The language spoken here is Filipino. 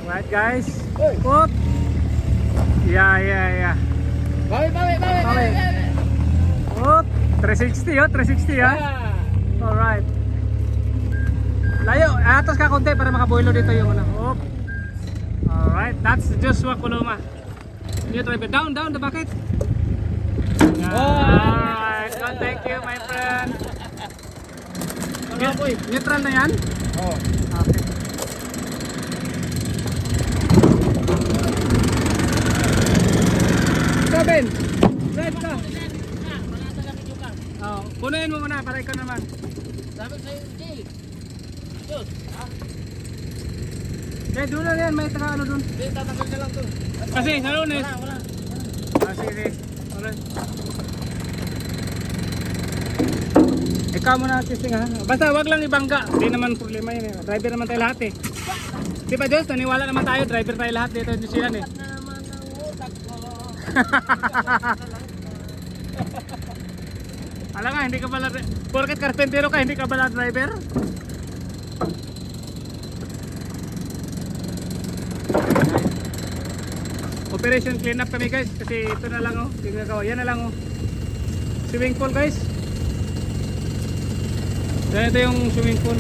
Right guys. Up. Yeah. Bawi. Up. 360 oh, 360 ha. Alright. Layo, atas ka konti para makabuelo dito yung ano. Up. Alright, that's Joshua Coloma. New driver. Down the bucket. Alright, well, thank you my friend. Neutral na yan? Oo. Okay. Seven. Drive ka. Oh, punuin mo muna para ikaw naman. Sabi sa'yo, Jay. Yun. Eh, doon na yan, may taga ano doon. Hindi, tatanggal ka lang to. Kasi, sa lunes. Wala. Sige. Alright. Ikaw muna testing ha. Basta wag lang ibangga. Hindi naman problema yun eh. Driver naman tayo lahat eh. Di ba Diyos? Naniwala naman tayo. Driver tayo lahat dito in New Zealand eh. Na naman ang utak ko. Alam nga, hindi ka pala, porket karpentero ka, hindi ka pala driver? Operation clean up kami guys, kasi ito na lang oh, ginagawa, yan na lang oh. Swimming pool guys. Yan ito yung swimming pool.